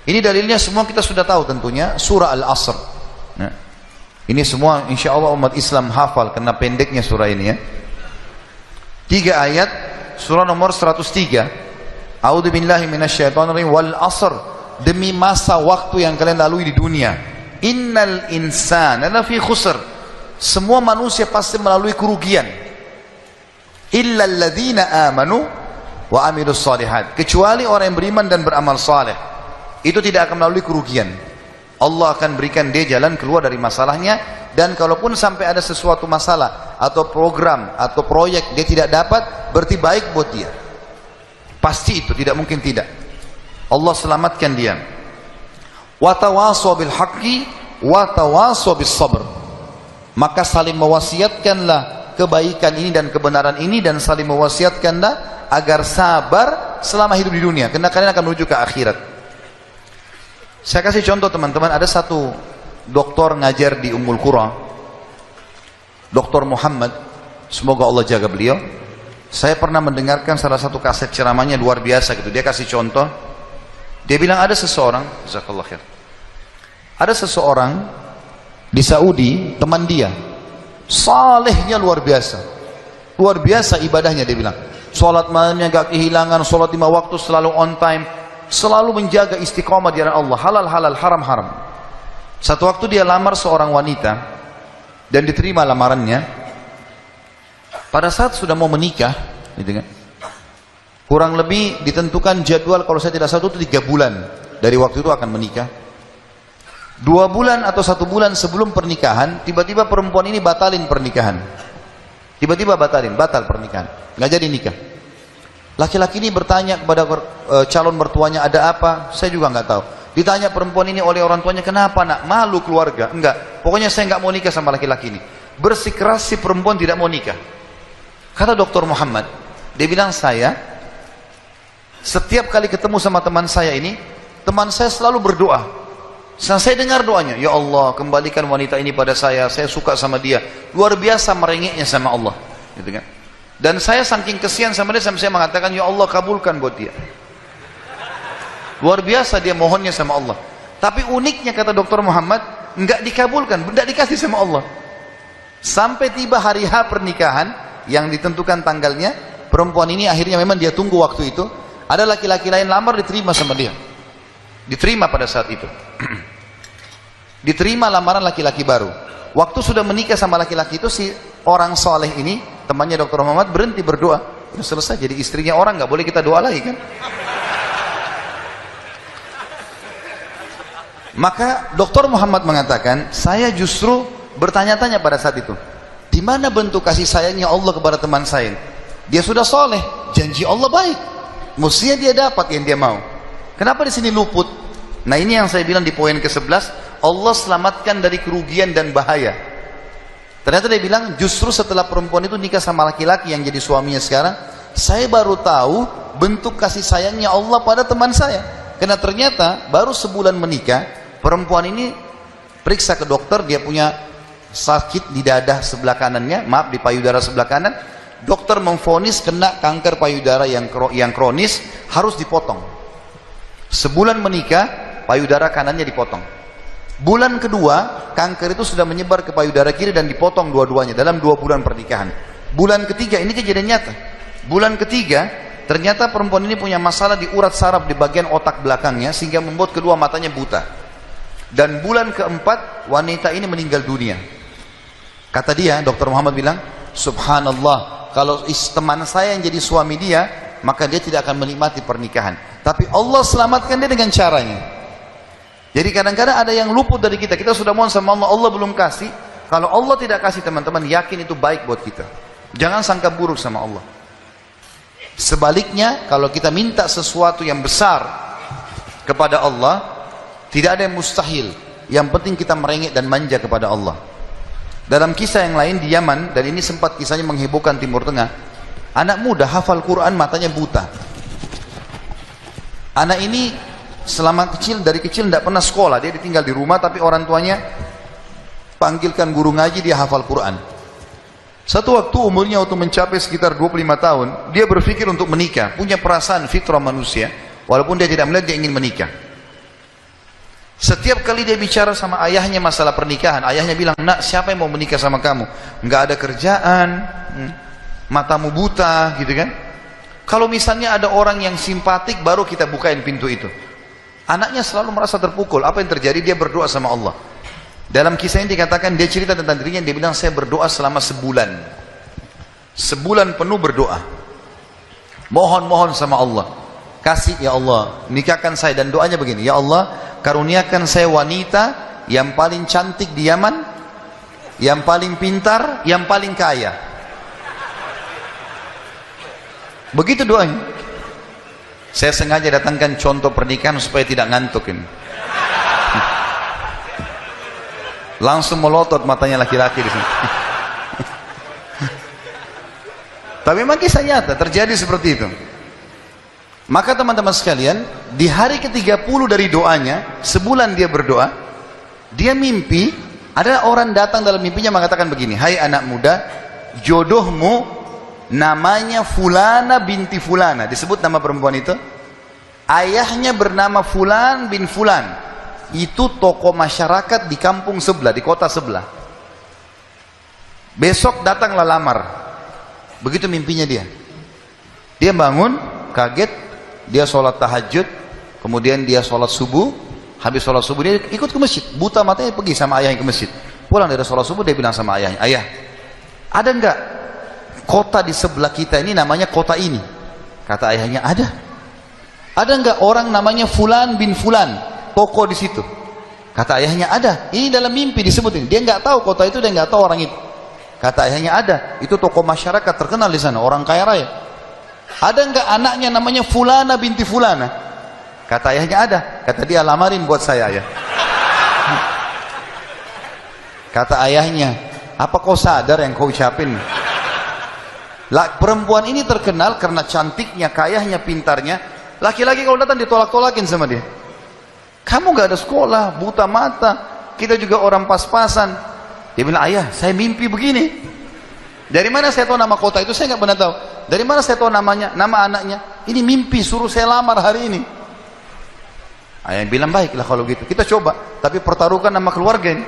Ini dalilnya semua kita sudah tahu tentunya, surah Al-Asr. Nah, ini semua insya Allah umat Islam hafal karena pendeknya surah ini ya. 3 ayat, surah nomor 103. A'udzubillahi minasyaitonirrajim. Wal asr, demi masa waktu yang kalian lalui di dunia. Innal insana lafi khusr, semua manusia pasti melalui kerugian. Illa alladzina amanu wa amilus solihat, kecuali orang yang beriman dan beramal saleh, itu tidak akan melalui kerugian. Allah akan berikan dia jalan keluar dari masalahnya, dan kalaupun sampai ada sesuatu masalah atau program atau proyek dia tidak dapat, berarti baik buat dia. Pasti itu, tidak mungkin tidak. Allah selamatkan dia. Wa tawasaw bil haqqi wa tawasaw bis sabr. Maka saling mewasiatkanlah kebaikan ini dan kebenaran ini, dan saling mewasiatkanlah agar sabar selama hidup di dunia, karena kalian akan menuju ke akhirat. Saya kasih contoh teman-teman, ada satu doktor ngajar di Ummul Qura, Dr. Muhammad, semoga Allah jaga beliau. Saya pernah mendengarkan salah satu kaset ceramahnya, luar biasa gitu. Dia kasih contoh, dia bilang ada seseorang, jazakallah khair, ada seseorang di Saudi, teman dia, salehnya luar biasa ibadahnya. Dia bilang sholat malamnya gak kehilangan, sholat 5 waktu selalu on time, selalu menjaga istiqomah di jalan Allah, halal halal, haram haram. Satu waktu dia lamar seorang wanita dan diterima lamarannya. Pada saat sudah mau menikah, gitu kan, kurang lebih ditentukan jadwal, kalau saya tidak salah itu 3 bulan dari waktu itu akan menikah. 2 bulan atau 1 bulan sebelum pernikahan, tiba-tiba perempuan ini batalin pernikahan. Tiba-tiba batal pernikahan, nggak jadi nikah. Laki-laki ini bertanya kepada calon mertuanya, ada apa? Saya juga nggak tahu. Ditanya perempuan ini oleh orang tuanya, kenapa nak? Malu keluarga? Enggak, pokoknya saya nggak mau nikah sama laki-laki ini. Bersikeras si perempuan tidak mau nikah. Kata Dr. Muhammad, dia bilang, saya setiap kali ketemu sama teman saya ini, teman saya selalu berdoa. Saya dengar doanya, ya Allah kembalikan wanita ini pada saya suka sama dia. Luar biasa merengeknya sama Allah, gitu kan. Dan saya saking kesian sama dia, sampai saya mengatakan, ya Allah kabulkan buat dia. Luar biasa dia mohonnya sama Allah. Tapi uniknya kata Dr. Muhammad, enggak dikabulkan, enggak dikasih sama Allah. Sampai tiba hari H pernikahan yang ditentukan tanggalnya, perempuan ini akhirnya memang dia tunggu waktu itu, ada laki-laki lain lamar, diterima sama dia. Diterima pada saat itu. Diterima lamaran laki-laki baru. Waktu sudah menikah sama laki-laki itu, si orang soleh ini, temannya Dr. Muhammad, berhenti berdoa. Udah selesai, jadi istrinya orang, nggak boleh kita doa lagi kan. Maka Dr. Muhammad mengatakan, saya justru bertanya-tanya pada saat itu, di mana bentuk kasih sayangnya Allah kepada teman saya? Dia sudah soleh, janji Allah baik, mestinya dia dapat yang dia mau. Kenapa di sini luput? Nah ini yang saya bilang di poin ke-11, Allah selamatkan dari kerugian dan bahaya. Ternyata dia bilang, justru setelah perempuan itu nikah sama laki-laki yang jadi suaminya sekarang, saya baru tahu bentuk kasih sayangnya Allah pada teman saya. Karena ternyata baru sebulan menikah, perempuan ini periksa ke dokter, dia punya sakit di dada sebelah kanannya, maaf di payudara sebelah kanan. Dokter memvonis kena kanker payudara yang kronis, harus dipotong. Sebulan menikah, payudara kanannya dipotong. Bulan kedua, kanker itu sudah menyebar ke payudara kiri dan dipotong dua-duanya dalam 2 bulan pernikahan. Bulan ketiga, ini kejadian nyata. Bulan ketiga, ternyata perempuan ini punya masalah di urat saraf di bagian otak belakangnya, sehingga membuat kedua matanya buta. Dan bulan keempat, wanita ini meninggal dunia. Kata dia, Dr. Muhammad bilang, subhanallah, kalau teman saya yang jadi suami dia, maka dia tidak akan menikmati pernikahan. Tapi Allah selamatkan dia dengan caranya. Jadi kadang-kadang ada yang luput dari kita. Kita sudah mohon sama Allah, Allah belum kasih. Kalau Allah tidak kasih, teman-teman, yakin itu baik buat kita. Jangan sangka buruk sama Allah. Sebaliknya, kalau kita minta sesuatu yang besar kepada Allah, tidak ada yang mustahil. Yang penting kita merengek dan manja kepada Allah. Dalam kisah yang lain di Yaman, dan ini sempat kisahnya menghebohkan Timur Tengah, anak muda hafal Quran, matanya buta. Anak ini selama dari kecil tidak pernah sekolah, dia ditinggal di rumah, tapi orang tuanya panggilkan guru ngaji, dia hafal Quran. Satu waktu umurnya waktu mencapai sekitar 25 tahun, dia berpikir untuk menikah, punya perasaan fitrah manusia, walaupun dia tidak melihat dia ingin menikah. Setiap kali dia bicara sama ayahnya masalah pernikahan, ayahnya bilang, nak, siapa yang mau menikah sama kamu? Nggak ada kerjaan, matamu buta, gitu kan? Kalau misalnya ada orang yang simpatik, baru kita bukain pintu itu. Anaknya selalu merasa terpukul. Apa yang terjadi? Dia berdoa sama Allah. Dalam kisah ini dikatakan, dia cerita tentang dirinya, dia bilang, saya berdoa selama sebulan. Sebulan penuh berdoa. Mohon-mohon sama Allah. Kasih ya Allah, nikahkan saya. Dan doanya begini, ya Allah, karuniakan saya wanita yang paling cantik di Yaman, yang paling pintar, yang paling kaya. Begitu doanya. Saya sengaja datangkan contoh pernikahan supaya tidak ngantuk ini. Langsung melotot matanya laki-laki di sini. Tapi memang kisah nyata terjadi seperti itu. Maka teman-teman sekalian, di hari ke-30 dari doanya, sebulan dia berdoa, dia mimpi, ada orang datang dalam mimpinya mengatakan begini, hai anak muda, jodohmu namanya Fulana binti Fulana. Disebut nama perempuan itu. Ayahnya bernama Fulan bin Fulan. Itu tokoh masyarakat di kampung sebelah, di kota sebelah. Besok datanglah lamar. Begitu mimpinya dia. Dia bangun, kaget, dia sholat tahajud, kemudian dia sholat subuh. Habis sholat subuh dia ikut ke masjid. Buta matanya pergi sama ayahnya ke masjid. Pulang dari sholat subuh dia bilang sama ayahnya, ayah, ada enggak kota di sebelah kita ini namanya kota ini? Kata ayahnya, ada. Ada enggak orang namanya Fulan bin Fulan, toko di situ? Kata ayahnya, ada. Ini dalam mimpi disebutin. Dia nggak tahu kota itu, dia nggak tahu orang itu. Kata ayahnya, ada. Itu toko masyarakat terkenal di sana, orang kaya raya. Ada nggak anaknya namanya Fulana binti Fulana? Kata ayahnya, ada. Kata dia, lamarin buat saya, ayah. Kata ayahnya, apa kau sadar yang kau ucapin? Perempuan ini terkenal karena cantiknya, kayahnya, pintarnya. Laki-laki kalau datang ditolak-tolakin sama dia. Kamu gak ada sekolah, buta mata, kita juga orang pas-pasan. Dia bilang, ayah, saya mimpi begini. Dari mana saya tahu nama kota itu? Saya gak pernah tahu. Dari mana saya tahu namanya, nama anaknya? Ini mimpi, suruh saya lamar hari ini. Ayah bilang, baiklah kalau gitu, kita coba. Tapi pertaruhkan nama keluarga ini.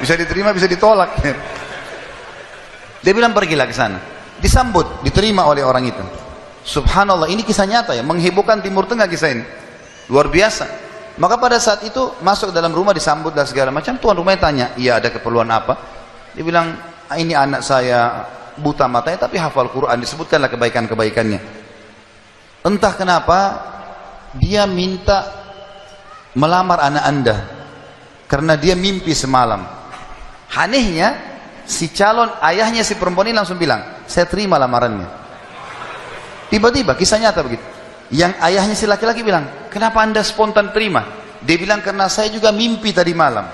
Bisa diterima, bisa ditolak. Dia bilang, pergilah ke sana. Disambut, diterima oleh orang itu. Subhanallah, ini kisah nyata ya, menghebohkan Timur Tengah kisah ini. Luar biasa. Maka pada saat itu masuk dalam rumah, disambut dan segala macam. Tuan rumahnya tanya, iya ada keperluan apa? Dia bilang, ini anak saya buta matanya tapi hafal Quran. Disebutkanlah kebaikan-kebaikannya. Entah kenapa dia minta melamar anak anda karena dia mimpi semalam. Anehnya si calon ayahnya si perempuan ini langsung bilang, saya terima lamarannya. Tiba-tiba kisah nyata begitu. Yang ayahnya si laki-laki bilang, kenapa anda spontan terima? Dia bilang, karena saya juga mimpi tadi malam.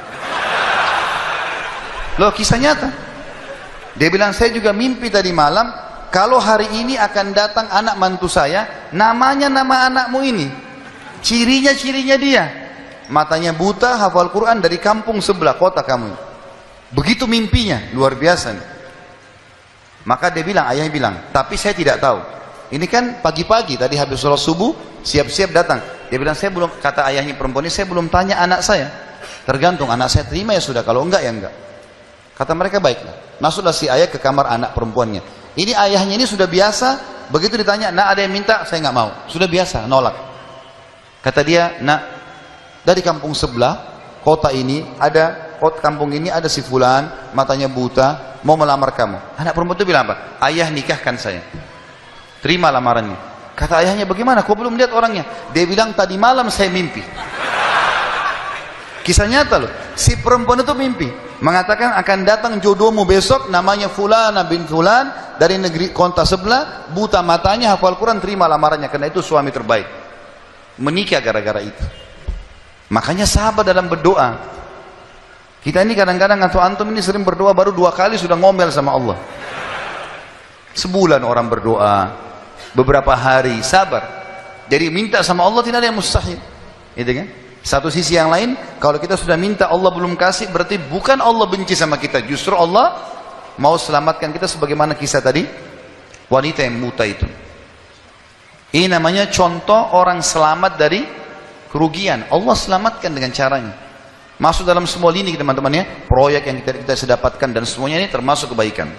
Loh, kisah nyata. Dia bilang, saya juga mimpi tadi malam, kalau hari ini akan datang anak mantu saya, namanya nama anakmu ini. Cirinya dia. Matanya buta, hafal Quran, dari kampung sebelah kota kamu. Begitu mimpinya, luar biasa nih. Maka dia bilang, ayahnya bilang, tapi saya tidak tahu. Ini kan pagi-pagi tadi habis sholat subuh, siap-siap datang. Dia bilang, saya belum, kata ayahnya perempuan ini, saya belum tanya anak saya. Tergantung, anak saya terima ya sudah, kalau enggak ya enggak. Kata mereka, baiklah. Masuklah si ayah ke kamar anak perempuannya. Ini ayahnya ini sudah biasa, begitu ditanya, nak ada yang minta, saya enggak mau. Sudah biasa, nolak. Kata dia, nak, dari kampung sebelah, kota ini, kampung ini ada si Fulan, matanya buta, mau melamar kamu. Anak perempuan itu bilang apa? Ayah nikahkan saya. Terima lamarannya. Kata ayahnya, bagaimana? Kau belum lihat orangnya? Dia bilang, tadi malam saya mimpi. Kisah nyata loh. Si perempuan itu mimpi. Mengatakan akan datang jodohmu besok, namanya Fulana bin Fulan, dari negeri kota sebelah, buta matanya, hafal Quran, terima lamarannya. Karena itu suami terbaik. Menikah gara-gara itu. Makanya sahabat dalam berdoa. Kita ini kadang-kadang, atau antum ini sering berdoa, baru 2 kali sudah ngomel sama Allah. Sebulan orang berdoa, beberapa hari, sabar. Jadi minta sama Allah tidak ada yang mustahil, gitu kan? Satu sisi yang lain, kalau kita sudah minta Allah belum kasih, berarti bukan Allah benci sama kita, justru Allah mau selamatkan kita, sebagaimana kisah tadi wanita yang buta itu. Ini namanya contoh orang selamat dari kerugian. Allah selamatkan dengan caranya. Masuk dalam semua lini teman-teman ya, proyek yang kita dapatkan dan semuanya ini termasuk kebaikan.